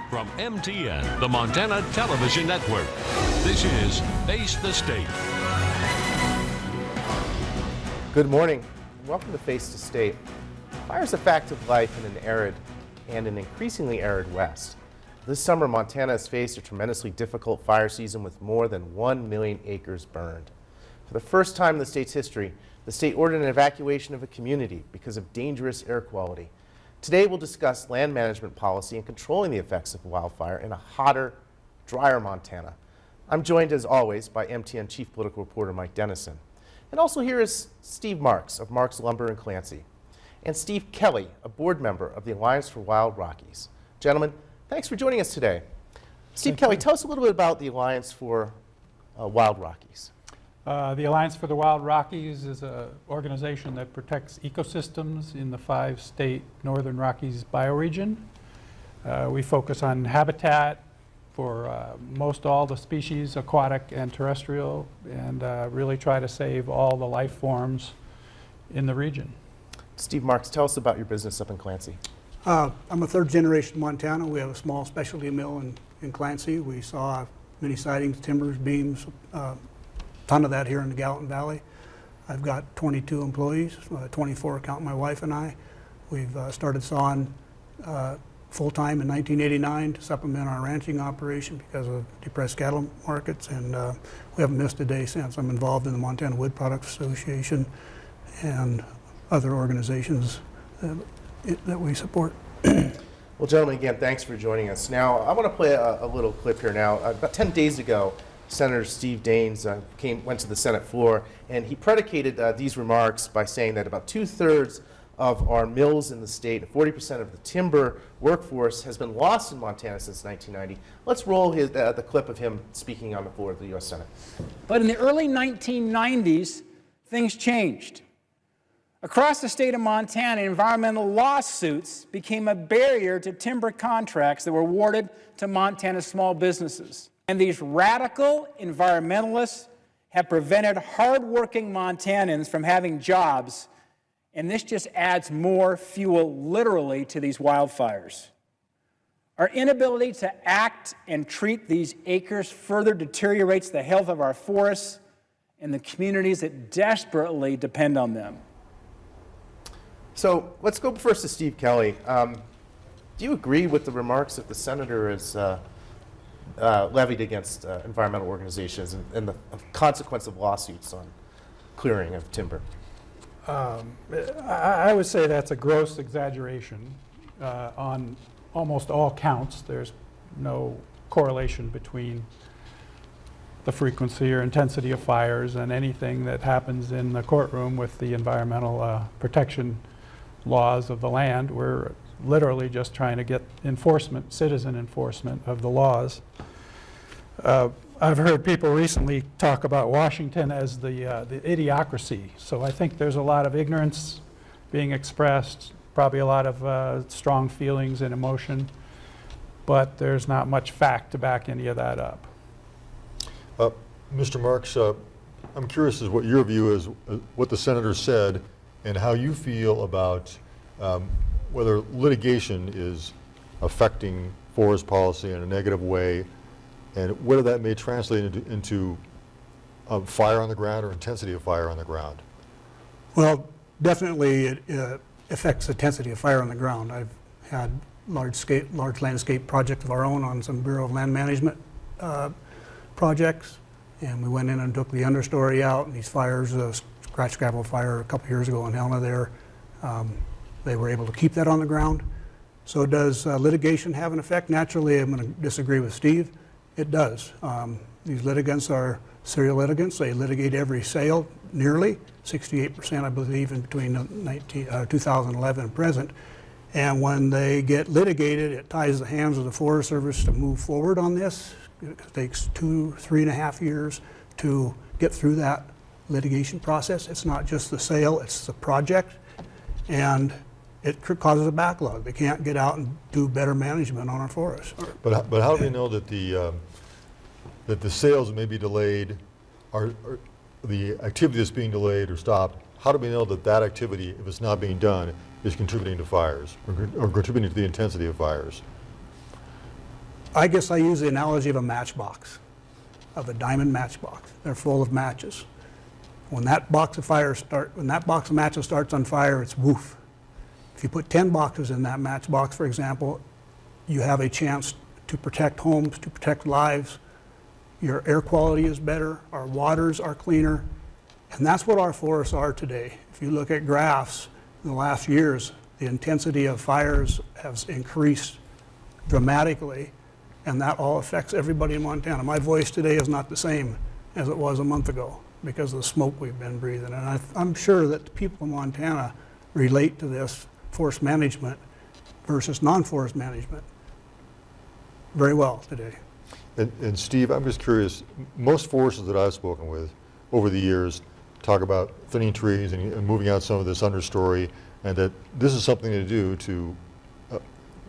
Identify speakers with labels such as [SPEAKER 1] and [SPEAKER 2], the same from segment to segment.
[SPEAKER 1] From MTN, the Montana Television Network, this is Face the State.
[SPEAKER 2] Good morning. Welcome to Face the State. Fire is a fact of life in an arid and an increasingly arid West. This summer, Montana has faced a tremendously difficult fire season with more than 1 million acres burned. For the first time in the state's history, the state ordered an evacuation of a community because of dangerous air quality. Today, we'll discuss land management policy and controlling the effects of wildfire in a hotter, drier Montana. I'm joined, as always, by MTN Chief Political Reporter Mike Dennison. And also here is Steve Marks of Marks Lumber in Clancy, and Steve Kelly, a board member of the Alliance for Wild Rockies. Gentlemen, thanks for joining us today. Steve Kelly, tell us a little bit about the Alliance for Wild Rockies.
[SPEAKER 3] The Alliance for the Wild Rockies is an organization that protects ecosystems in the 5-state Northern Rockies bioregion. We focus on habitat for most all the species, aquatic and terrestrial, and really try to save all the life forms in the region.
[SPEAKER 2] Steve Marks, tell us about your business up in Clancy.
[SPEAKER 4] I'm a third-generation Montana. We have a small specialty mill in Clancy. We saw many sidings, timbers, beams, ton of that here in the Gallatin Valley. I've got 22 employees, 24 counting my wife and I. We've started sawing full-time in 1989 to supplement our ranching operation because of depressed cattle markets, and we haven't missed a day since. I'm involved in the Montana Wood Products Association and other organizations that we support.
[SPEAKER 2] Well, gentlemen, again, thanks for joining us. Now, I want to play a little clip here now. About 10 days ago, Senator Steve Daines went to the Senate floor, and he predicated these remarks by saying that about 2/3 of our mills in the state and 40% of the timber workforce has been lost in Montana since 1990. Let's roll the clip of him speaking on the floor of the U.S. Senate.
[SPEAKER 5] But in the early 1990s, things changed. Across the state of Montana, environmental lawsuits became a barrier to timber contracts that were awarded to Montana small businesses. And these radical environmentalists have prevented hardworking Montanans from having jobs, and this just adds more fuel, literally, to these wildfires. Our inability to act and treat these acres further deteriorates the health of our forests and the communities that desperately depend on them.
[SPEAKER 2] So let's go first to Steve Kelly. Do you agree with the remarks that the senator has levied against environmental organizations and the consequence of lawsuits on clearing of timber?
[SPEAKER 3] I would say that's a gross exaggeration on almost all counts. There's no correlation between the frequency or intensity of fires and anything that happens in the courtroom with the environmental protection laws of the land. We're literally just trying to get enforcement, citizen enforcement of the laws. I've heard people recently talk about Washington as the idiocracy. So I think there's a lot of ignorance being expressed, probably a lot of strong feelings and emotion, but there's not much fact to back any of that up.
[SPEAKER 6] Mr. Marks, I'm curious as what your view is, what the senator said, and how you feel about whether litigation is affecting forest policy in a negative way, and whether that may translate into fire on the ground or intensity of fire on the ground.
[SPEAKER 4] Well, definitely it affects the intensity of fire on the ground. I've had large landscape projects of our own on some Bureau of Land Management projects, and we went in and took the understory out, and these fires, scratch gravel fire a couple years ago in Helena there, they were able to keep that on the ground. So does litigation have an effect? Naturally, I'm going to disagree with Steve. It does. These litigants are serial litigants. They litigate every sale, nearly 68%, I believe, in between 2011 and present. And when they get litigated, it ties the hands of the Forest Service to move forward on this. It takes 3.5 years to get through that litigation process. It's not just the sale, it's the project, and it causes a backlog. They can't get out and do better management on our forests.
[SPEAKER 6] But how do we know that the sales may be delayed, or the activity that's being delayed or stopped? How do we know that that activity, if it's not being done, is contributing to fires or contributing to the intensity of fires?
[SPEAKER 4] I guess I use the analogy of a matchbox, of a diamond matchbox. They're full of matches. When that box of matches starts on fire, it's woof. If you put 10 boxes in that matchbox, for example, you have a chance to protect homes, to protect lives. Your air quality is better, our waters are cleaner, and that's what our forests are today. If you look at graphs in the last years, the intensity of fires has increased dramatically, and that all affects everybody in Montana. My voice today is not the same as it was a month ago because of the smoke we've been breathing. And I'm sure that the people in Montana relate to this forest management versus non-forest management very well today.
[SPEAKER 6] And Steve, I'm just curious, most foresters that I've spoken with over the years talk about thinning trees and moving out some of this understory, and that this is something to do to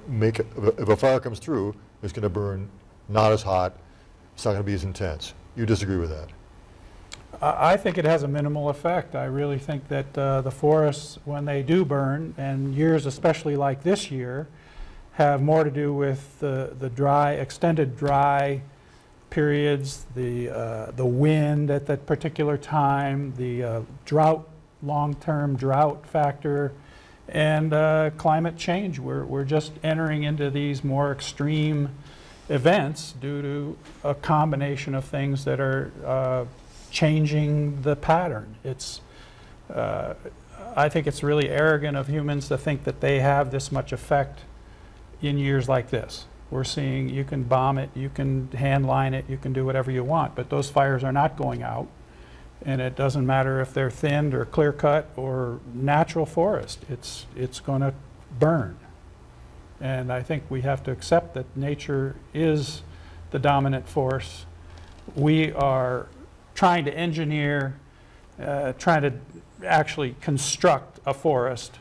[SPEAKER 6] make, if a fire comes through, it's going to burn not as hot, it's not going to be as intense. You disagree with that?
[SPEAKER 3] I think it has a minimal effect. I really think that the forests, when they do burn, and years especially like this year, have more to do with the dry, extended dry periods, the wind at that particular time, the drought, long-term drought factor, and climate change. We're just entering into these more extreme events due to a combination of things that are changing the pattern. I think it's really arrogant of humans to think that they have this much effect in years like this. We're seeing you can bomb it, you can hand line it, you can do whatever you want, but those fires are not going out. And it doesn't matter if they're thinned or clear cut or natural forest, it's going to burn. And I think we have to accept that nature is the dominant force. We are trying to engineer, trying to actually construct a forest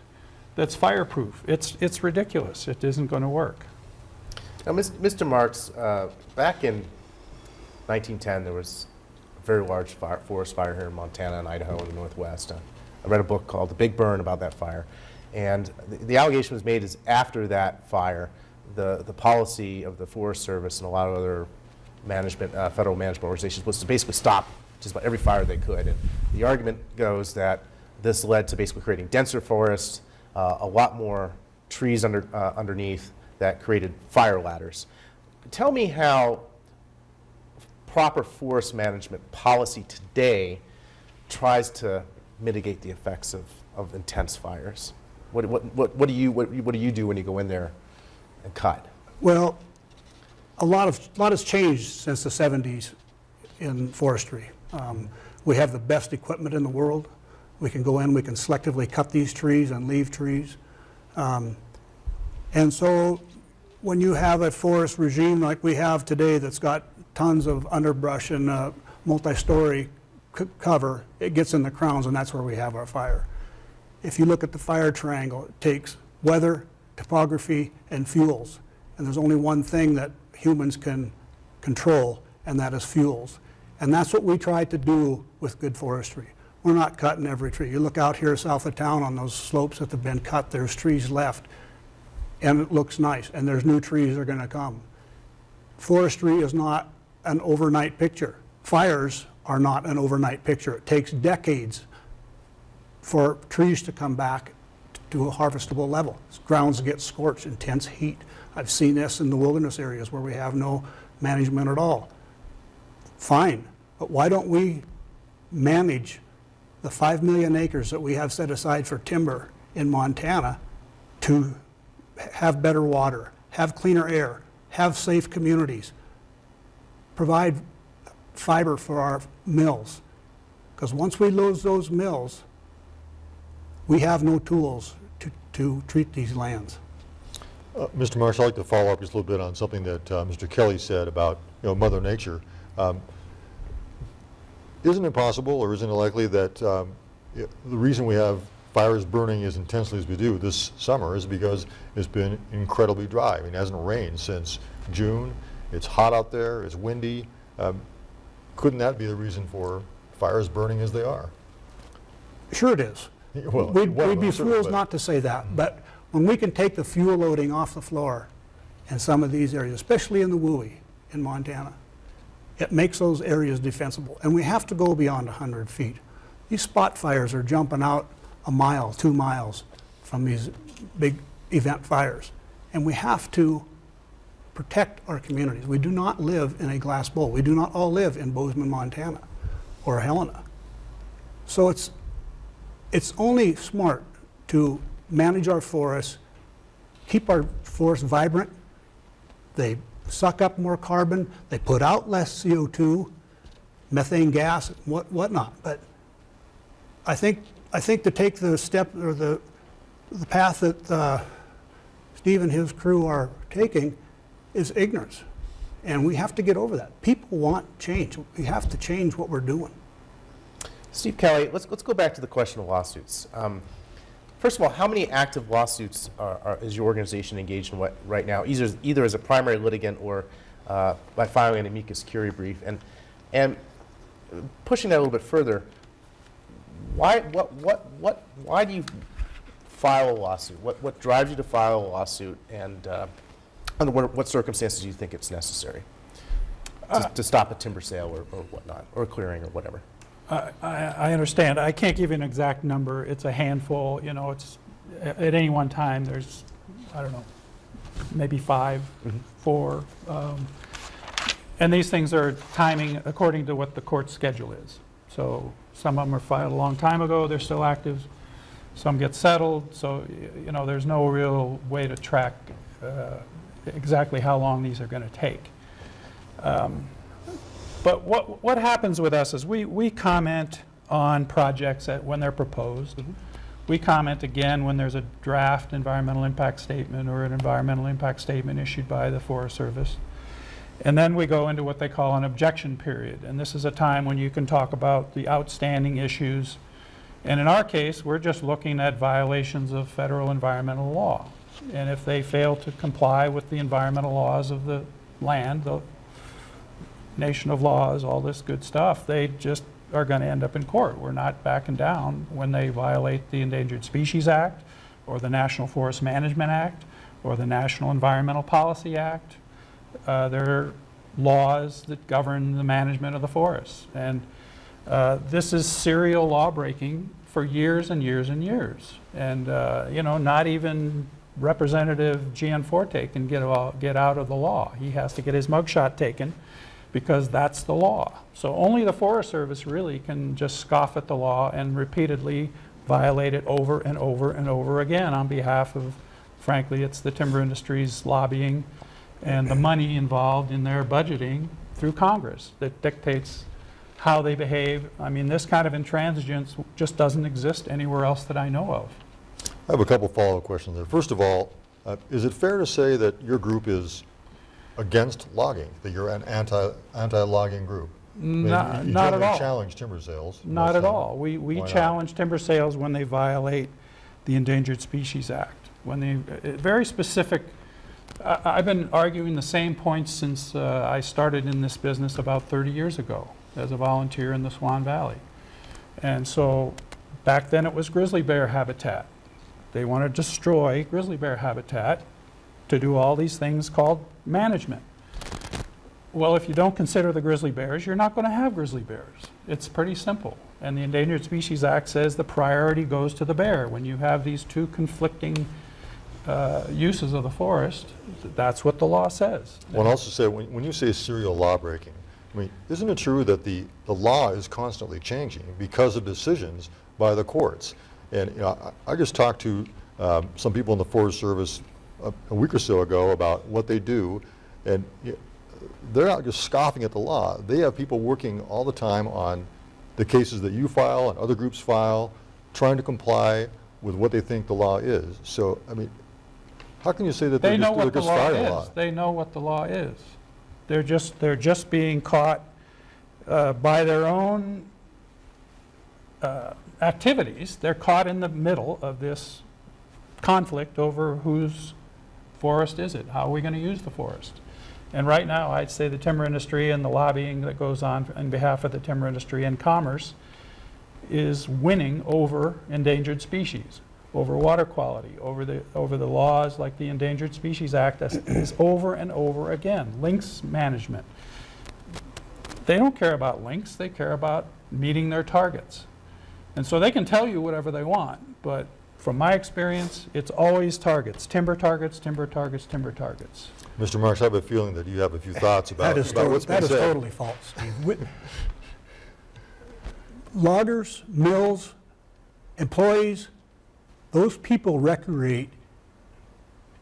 [SPEAKER 3] that's fireproof. It's ridiculous. It isn't going to work.
[SPEAKER 2] Now, Mr. Marks, back in 1910, there was a very large forest fire here in Montana and Idaho in the Northwest. I read a book called The Big Burn about that fire. And the allegation was made is after that fire, the policy of the Forest Service and a lot of other management, federal management organizations was to basically stop just about every fire they could. And the argument goes that this led to basically creating denser forests, a lot more trees underneath that created fire ladders. Tell me how proper forest management policy today tries to mitigate the effects of intense fires. What do you do when you go in there and cut?
[SPEAKER 4] Well, a lot has changed since the 70s in forestry. We have the best equipment in the world. We can go in, we can selectively cut these trees and leave trees. And so when you have a forest regime like we have today that's got tons of underbrush and multi-story cover, it gets in the crowns, and that's where we have our fire. If you look at the fire triangle, it takes weather, topography, and fuels. And there's only one thing that humans can control, and that is fuels. And that's what we try to do with good forestry. We're not cutting every tree. You look out here south of town on those slopes that have been cut, there's trees left, and it looks nice, and there's new trees that are going to come. Forestry is not an overnight picture. Fires are not an overnight picture. It takes decades for trees to come back to a harvestable level. Grounds get scorched, intense heat. I've seen this in the wilderness areas where we have no management at all. Fine, but why don't we manage the 5 million acres that we have set aside for timber in Montana to have better water, have cleaner air, have safe communities, provide fiber for our mills? Because once we lose those mills, we have no tools to treat these lands.
[SPEAKER 6] Mr. Marsh, I'd like to follow up just a little bit on something that Mr. Kelly said about Mother Nature. Isn't it possible, or isn't it likely that the reason we have fires burning as intensely as we do this summer is because it's been incredibly dry? I mean, it hasn't rained since June. It's hot out there. It's windy. Couldn't that be the reason for fires burning as they are?
[SPEAKER 4] Sure it is.
[SPEAKER 6] Well,
[SPEAKER 4] we'd be fools not to say that, but when we can take the fuel loading off the floor in some of these areas, especially in the WUI in Montana. It makes those areas defensible, and we have to go beyond 100 feet. These spot fires are jumping out a mile, 2 miles from these big event fires, and we have to protect our communities. We do not live in a glass bowl. We do not all live in Bozeman, Montana, or Helena. So it's only smart to manage our forests, keep our forests vibrant. They suck up more carbon, they put out less CO2, methane gas, whatnot. But I think to take the step or the path that Steve and his crew are taking is ignorance. And we have to get over that. People want change. We have to change what we're doing.
[SPEAKER 2] Steve Kelly, let's go back to the question of lawsuits. First of all, how many active lawsuits is your organization engaged in right now, either as a primary litigant or by filing an amicus curiae brief? And pushing that a little bit further, why do you file a lawsuit? What drives you to file a lawsuut, and under what circumstances do you think it's necessary to stop a timber sale or whatnot, or clearing or whatever?
[SPEAKER 3] I understand. I can't give you an exact number. It's a handful. You know, it's at any one time there's, I don't know, maybe 5, 4. And these things are timing according to what the court schedule is. So some of them are filed a long time ago. They're still active. Some get settled. So, you know, there's no real way to track exactly how long these are going to take. But what happens with us is we comment on projects when they're proposed. We comment again when there's a draft environmental impact statement or an environmental impact statement issued by the Forest Service. And then we go into what they call an objection period. And this is a time when you can talk about the outstanding issues. And in our case, we're just looking at violations of federal environmental law. And if they fail to comply with the environmental laws of the land, the nation of laws, all this good stuff, they just are going to end up in court. We're not backing down when they violate the Endangered Species Act or the National Forest Management Act or the National Environmental Policy Act. There are laws that govern the management of the forests. And this is serial law breaking for years and years and years. And you know, not even Representative Gianforte can get out of the law. He has to get his mugshot taken because that's the law. So only the Forest Service really can just scoff at the law and repeatedly violate it over and over and over again on behalf of, frankly, it's the timber industry's lobbying and the money involved in their budgeting through Congress that dictates how they behave. I mean, this kind of intransigence just doesn't exist anywhere else that I know of.
[SPEAKER 6] I have a couple follow-up questions there. First of all, is it fair to say that your group is against logging, that you're an anti-logging group?
[SPEAKER 3] Not at all.
[SPEAKER 6] You challenge timber sales.
[SPEAKER 3] Not at all. We challenge timber sales when they violate the Endangered Species Act. When they, very specific, I've been arguing the same points since I started in this business about 30 years ago as a volunteer in the Swan Valley. And so back then it was grizzly bear habitat. They want to destroy grizzly bear habitat to do all these things called management. Well, if you don't consider the grizzly bears, you're not going to have grizzly bears. It's pretty simple. And the Endangered Species Act says the priority goes to the bear. When you have these two conflicting uses of the forest, that's what the law says.
[SPEAKER 6] Well, I also say, when you say serial law breaking, I mean, isn't it true that the law is constantly changing because of decisions by the courts? And you know, I just talked to some people in the Forest Service a week or so ago about what they do, and you know, they're not just scoffing at the law. They have people working all the time on the cases that you file and other groups file, trying to comply with what they think the law is. So, I mean, how can you say that
[SPEAKER 3] they know
[SPEAKER 6] they're
[SPEAKER 3] what the
[SPEAKER 6] just
[SPEAKER 3] law
[SPEAKER 6] fighting a
[SPEAKER 3] is?
[SPEAKER 6] law?
[SPEAKER 3] They know what the law is. They're just being caught by their own activities. They're caught in the middle of this conflict over whose forest is it? How are we going to use the forest? And right now, I'd say the timber industry and the lobbying that goes on behalf of the timber industry and commerce is winning over endangered species. over water quality, over the laws like the Endangered Species Act, is over and over again. Lynx management. They don't care about lynx, they care about meeting their targets. And so they can tell you whatever they want, but from my experience, it's always targets, timber targets, timber targets, timber targets.
[SPEAKER 6] Mr. Marks, I have a feeling that you have a few thoughts about what's been said.
[SPEAKER 4] That is totally false, Steve. Loggers, mills, employees, those people recreate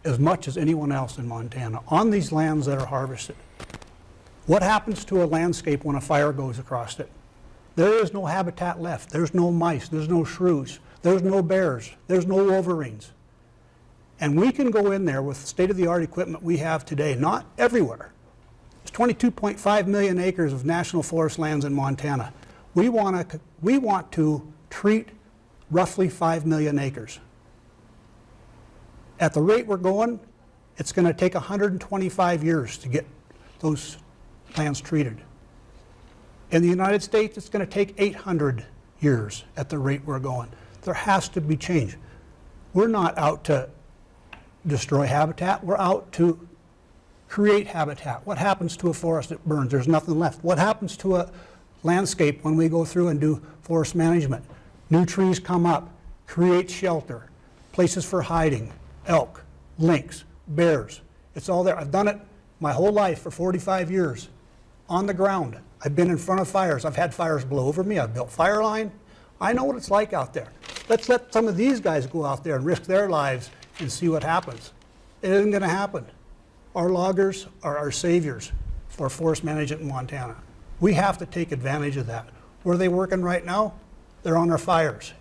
[SPEAKER 4] as much as anyone else in Montana on these lands that are harvested. What happens to a landscape when a fire goes across it? There is no habitat left. There's no mice, there's no shrews, there's no bears, there's no wolverines. And we can go in there with state-of-the-art equipment we have today, not everywhere. There's 22.5 million acres of national forest lands in Montana. We want to treat roughly 5 million acres. At the rate we're going, it's going to take 125 years to get those lands treated. In the United States, it's going to take 800 years at the rate we're going. There has to be change. We're not out to destroy habitat, we're out to create habitat. What happens to a forest that burns? There's nothing left. What happens to a landscape when we go through and do forest management? New trees come up, create shelter, places for hiding, elk, lynx, bears. It's all there. I've done it my whole life for 45 years on the ground. I've been in front of fires. I've had fires blow over me. I've built fire line. I know what it's like out there. Let's let some of these guys go out there and risk their lives and see what happens. It isn't going to happen. Our loggers are our saviors for forest management in Montana. We have to take advantage of that. Where are they working right now? They're on our fires.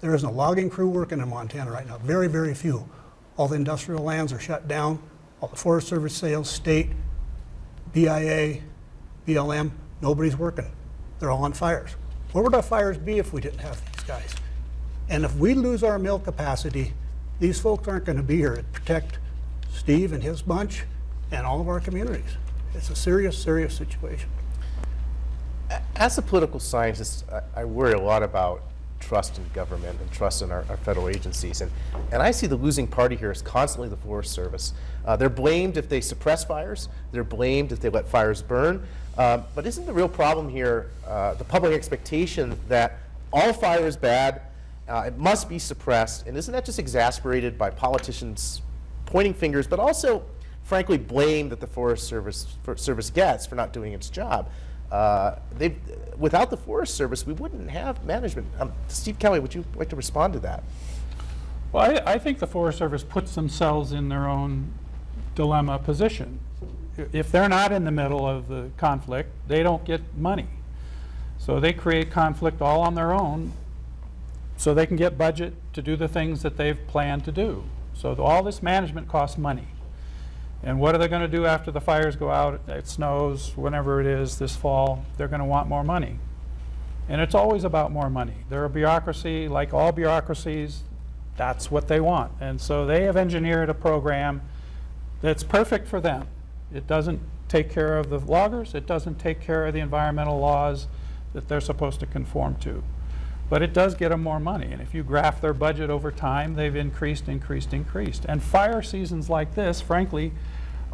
[SPEAKER 4] There isn't a logging crew working in Montana right now. Very, very few. All the industrial lands are shut down. All the Forest Service sales, state, BIA, BLM, nobody's working. They're all on fires. Where would our fires be if we didn't have these guys? And if we lose our mill capacity, these folks aren't going to be here to protect Steve and his bunch and all of our communities. It's a serious, serious situation.
[SPEAKER 2] As a political scientist, I worry a lot about trust in government and trust in our federal agencies. And I see the losing party here as constantly the Forest Service. They're blamed if they suppress fires. They're blamed if they let fires burn. But isn't the real problem here the public expectation that all fire is bad, it must be suppressed, and isn't that just exasperated by politicians pointing fingers, but also, frankly, blame that the Forest Service gets for not doing its job? Without the Forest Service, we wouldn't have management. Steve Kelly, would you like to respond to that?
[SPEAKER 3] Well, I think the Forest Service puts themselves in their own dilemma position. If they're not in the middle of the conflict, they don't get money. So they create conflict all on their own so they can get budget to do the things that they've planned to do. So all this management costs money. And what are they going to do after the fires go out, it snows, whenever it is this fall? They're going to want more money. And it's always about more money. They're a bureaucracy, like all bureaucracies, that's what they want. And so they have engineered a program that's perfect for them. It doesn't take care of the loggers, it doesn't take care of the environmental laws that they're supposed to conform to. But it does get them more money. And if you graph their budget over time, they've increased. And fire seasons like this, frankly,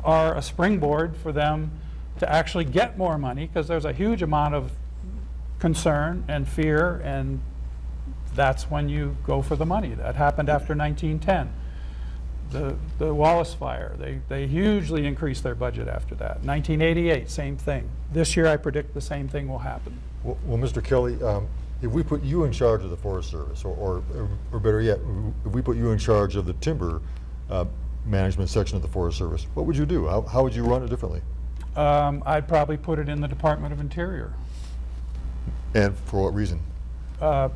[SPEAKER 3] are a springboard for them to actually get more money, because there's a huge amount of concern and fear, and that's when you go for the money. That happened after 1910. The Wallace fire, they hugely increased their budget after that. 1988, same thing. This year I predict the same thing will happen.
[SPEAKER 6] Well, Mr. Kelly, if we put you in charge of the Forest Service, or better yet, if we put you in charge of the timber management section of the Forest Service, what would you do? How would you run it differently?
[SPEAKER 3] I'd probably put it in the Department of Interior.
[SPEAKER 6] And for what reason?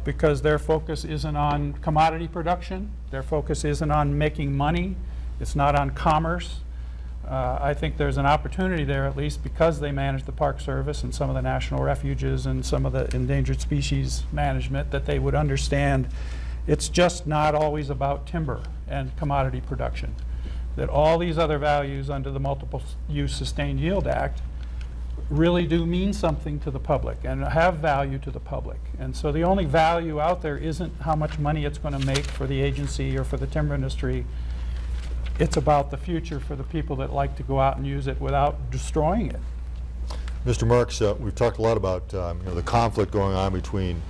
[SPEAKER 3] Because their focus isn't on commodity production. Their focus isn't on making money. It's not on commerce. I think there's an opportunity there, at least because they manage the Park Service and some of the national refuges and some of the endangered species management, that they would understand it's just not always about timber and commodity production. That all these other values under the Multiple Use Sustained Yield Act really do mean something to the public and have value to the public. And so the only value out there isn't how much money it's going to make for the agency or for the timber industry. It's about the future for the people that like to go out and use it without destroying it.
[SPEAKER 6] Mr. Marks, we've talked a lot about the conflict going on between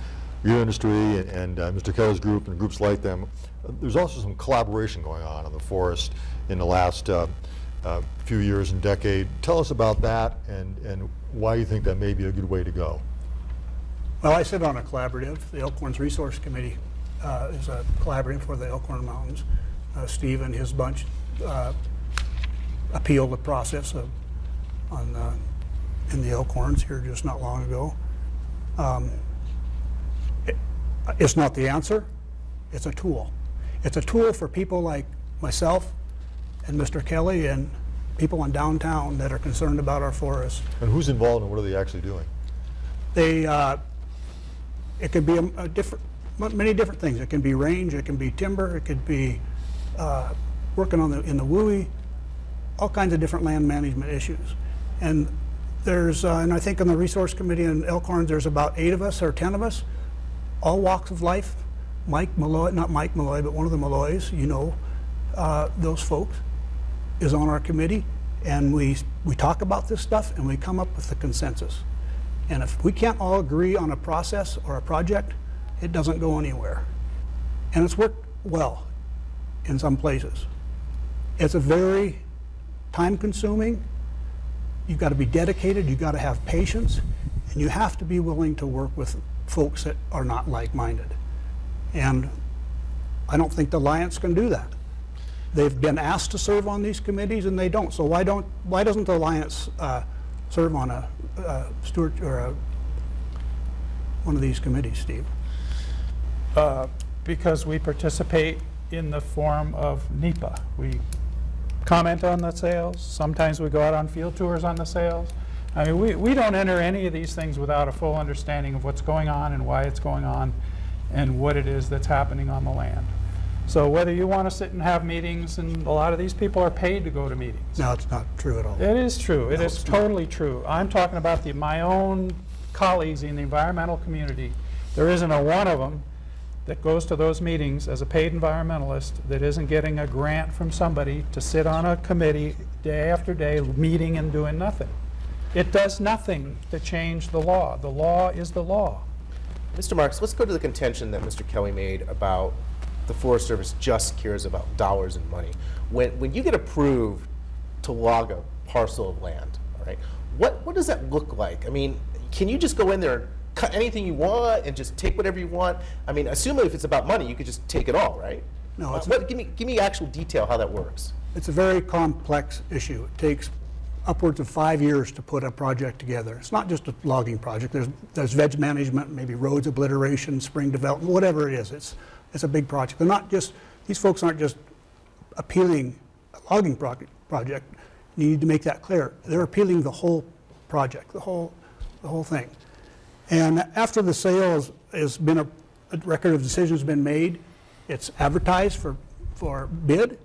[SPEAKER 6] your industry and Mr. Kelly's group and groups like them. There's also some collaboration going on in the forest in the last few years and decade. Tell us about that and why you think that may be a good way to go.
[SPEAKER 4] Well, I sit on a collaborative. The Elkhorn's Resource Committee is a collaborative for the Elkhorn Mountains. Steve and his bunch appealed the process in the Elkhorns here just not long ago. It's not the answer. It's a tool. It's a tool for people like myself and Mr. Kelly and people in downtown that are concerned about our forests.
[SPEAKER 6] And who's involved and what are they actually doing?
[SPEAKER 4] It could be many different things. It can be range, it can be timber, it could be working in the WUI, all kinds of different land management issues. And there's, and I think on the Resource Committee in Elkhorn, there's about 8 of us or 10 of us, all walks of life. Mike Malloy, not Mike Malloy, but one of the Malloys, those folks, is on our committee, and we talk about this stuff and we come up with a consensus. And if we can't all agree on a process or a project, it doesn't go anywhere. And it's worked well in some places. It's a very time-consuming. You've got to be dedicated, you've got to have patience, and you have to be willing to work with folks that are not like-minded. And I don't think the Alliance can do that. They've been asked to serve on these committees and they don't. So why doesn't the Alliance serve on a steward or one of these committees, Steve?
[SPEAKER 3] Because we participate in the form of NEPA. We comment on the sales. Sometimes we go out on field tours on the sales. I mean, we don't enter any of these things without a full understanding of what's going on and why it's going on and what it is that's happening on the land. So whether you want to sit and have meetings, and a lot of these people are paid to go to meetings.
[SPEAKER 4] No, it's not true at all.
[SPEAKER 3] It is true. It
[SPEAKER 4] No,
[SPEAKER 3] is
[SPEAKER 4] it's
[SPEAKER 3] totally true. I'm talking about my own colleagues in the environmental community. There isn't a one of them that goes to those meetings as a paid environmentalist that isn't getting a grant from somebody to sit on a committee day after day, meeting and doing nothing. It does nothing to change the law. The law is the law.
[SPEAKER 2] Mr. Marks, let's go to the contention that Mr. Kelly made about the Forest Service just cares about dollars and money. When you get approved to log a parcel of land, all right, what does that look like? I mean, can you just go in there and cut anything you want and just take whatever you want? I mean, assuming if it's about money, you could just take it all, right?
[SPEAKER 4] No,
[SPEAKER 2] give me actual detail how that works.
[SPEAKER 4] It's a very complex issue. It takes upwards of 5 years to put a project together. It's not just a logging project. There's veg management, maybe roads obliteration, spring development, whatever it is. It's a big project. They're not just, these folks aren't just appealing a logging project. You need to make that clear. They're appealing the whole project, the whole thing. And after the sale has been a record of decisions been made, it's advertised for bid.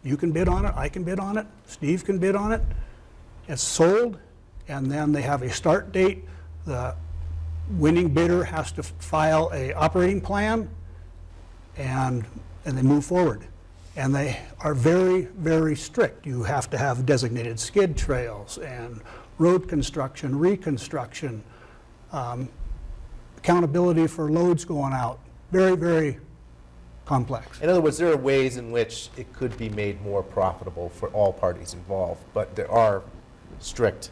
[SPEAKER 4] You can bid on it, I can bid on it, Steve can bid on it. It's sold, and then they have a start date. The winning bidder has to file an operating plan, and they move forward. And they are very, very strict. You have to have designated skid trails and road construction, reconstruction, accountability for loads going out. Very, very complex.
[SPEAKER 2] In other words, there are ways in which it could be made more profitable for all parties involved, but there are strict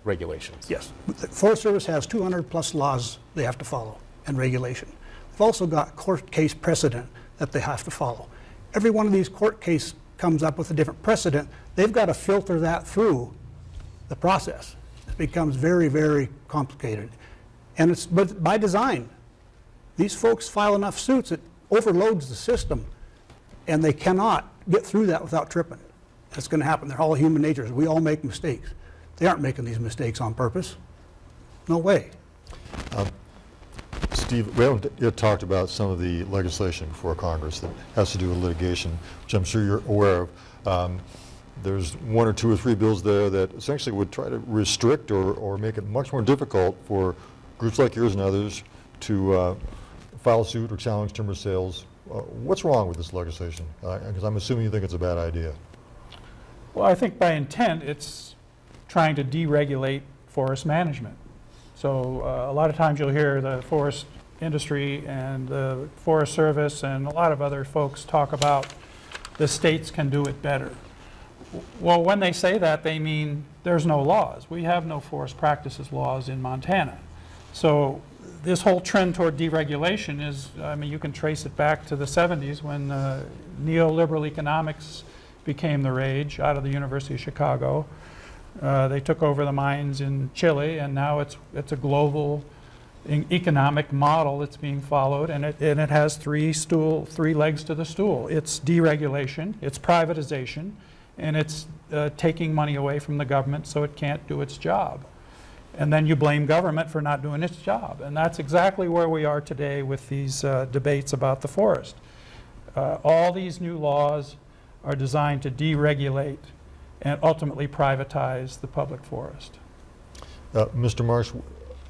[SPEAKER 2] regulations.
[SPEAKER 4] Yes. The Forest Service has 200 plus laws they have to follow and regulation. They've also got court case precedent that they have to follow. Every one of these court cases comes up with a different precedent. They've got to filter that through the process. It becomes very, very complicated. And it's but by design. These folks file enough suits, it overloads the system, and they cannot get through that without tripping. That's going to happen. They're all human natures. We all make mistakes. They aren't making these mistakes on purpose. No way.
[SPEAKER 6] Steve, we haven't yet talked about some of the legislation before Congress that has to do with litigation, which I'm sure you're aware of. there's 1 or 2 or 3 bills there that essentially would try to restrict or make it much more difficult for groups like yours and others to file suit or challenge timber sales. What's wrong with this legislation? Because I'm assuming you think it's a bad idea.
[SPEAKER 3] Well, I think by intent, it's trying to deregulate forest management. So a lot of times you'll hear the forest industry and the Forest Service and a lot of other folks talk about the states can do it better. Well, when they say that, they mean there's no laws. We have no forest practices laws in Montana. So this whole trend toward deregulation is, I mean, you can trace it back to the 70s when neoliberal economics became the rage out of the University of Chicago. They took over the mines in Chile, and now it's a global economic model that's being followed, and it has three legs to the stool. It's deregulation, it's privatization, and it's taking money away from the government so it can't do its job. And then you blame government for not doing its job. And that's exactly where we are today with these debates about the forest. All these new laws are designed to deregulate and ultimately privatize the public forest.
[SPEAKER 6] Mr. Marsh,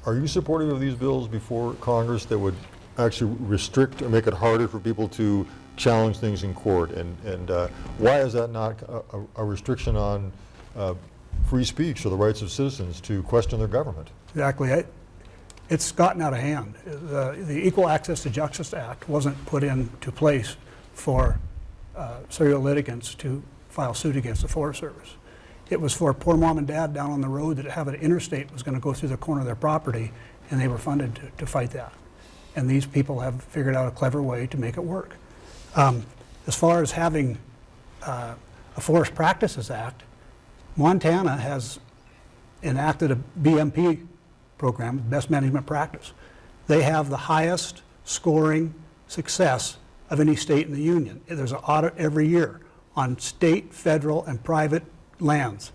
[SPEAKER 6] are you supportive of these bills before Congress that would actually restrict or make it harder for people to challenge things in court? And why is that not a restriction on free speech or the rights of citizens to question their government?
[SPEAKER 4] Exactly. It's gotten out of hand. The Equal Access to Justice Act wasn't put into place for serial litigants to file suit against the Forest Service. It was for poor mom and dad down on the road that have an interstate was going to go through the corner of their property, and they were funded to fight that. And these people have figured out a clever way to make it work. As far as having a Forest Practices Act, Montana has enacted a BMP program, Best Management Practice. They have the highest scoring success of any state in the union. There's an audit every year on state, federal, and private lands.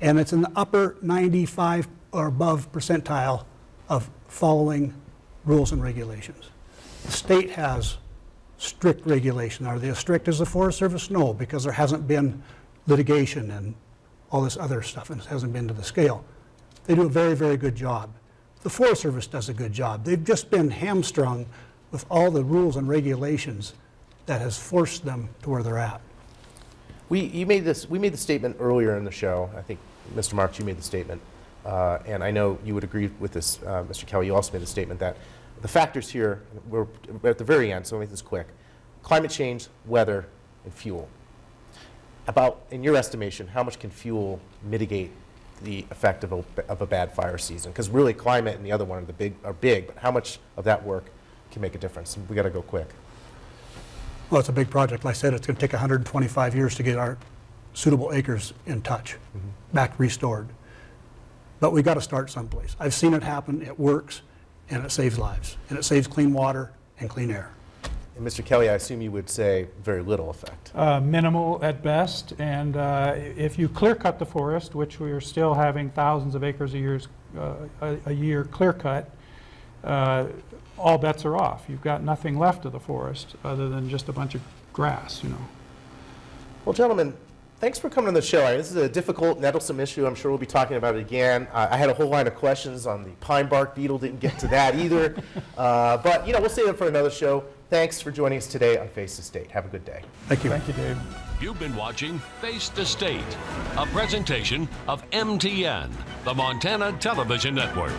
[SPEAKER 4] And it's in the upper 95 or above percentile of following rules and regulations. The state has strict regulation. Are they as strict as the Forest Service? No, because there hasn't been litigation and all this other stuff, and it hasn't been to the scale. They do a very, very good job. The Forest Service does a good job. They've just been hamstrung with all the rules and regulations that has forced them to where they're at.
[SPEAKER 2] We made the statement earlier in the show. I think, Mr. Marks, you made the statement, and I know you would agree with this, Mr. Kelly. You also made the statement that the factors here, we're at the very end, so I'll make this quick. Climate change, weather, and fuel. About, in your estimation, how much can fuel mitigate the effect of a bad fire season? Because really, climate and the other one are big, but how much of that work can make a difference? We got to go quick.
[SPEAKER 4] Well, it's a big project. Like I said, it's going to take 125 years to get our suitable acres in touch, back restored. But we got to start someplace. I've seen it happen. It works, and it saves lives, and it saves clean water and clean air.
[SPEAKER 2] And Mr. Kelly, I assume you would say very little effect.
[SPEAKER 3] Minimal at best, and if you clear cut the forest, which we are still having thousands of acres a year clear cut, all bets are off. You've got nothing left of the forest other than just a bunch of grass, you know.
[SPEAKER 2] Well, gentlemen, thanks for coming on the show. This is a difficult, nettlesome issue. I'm sure we'll be talking about it again. I had a whole line of questions on the pine bark beetle. Didn't get to that either. But, we'll save it for another show. Thanks for joining us today on Face the State. Have a good day.
[SPEAKER 4] Thank you.
[SPEAKER 3] Thank you, Dave.
[SPEAKER 1] You've been watching Face the State, a presentation of MTN, the Montana Television Network.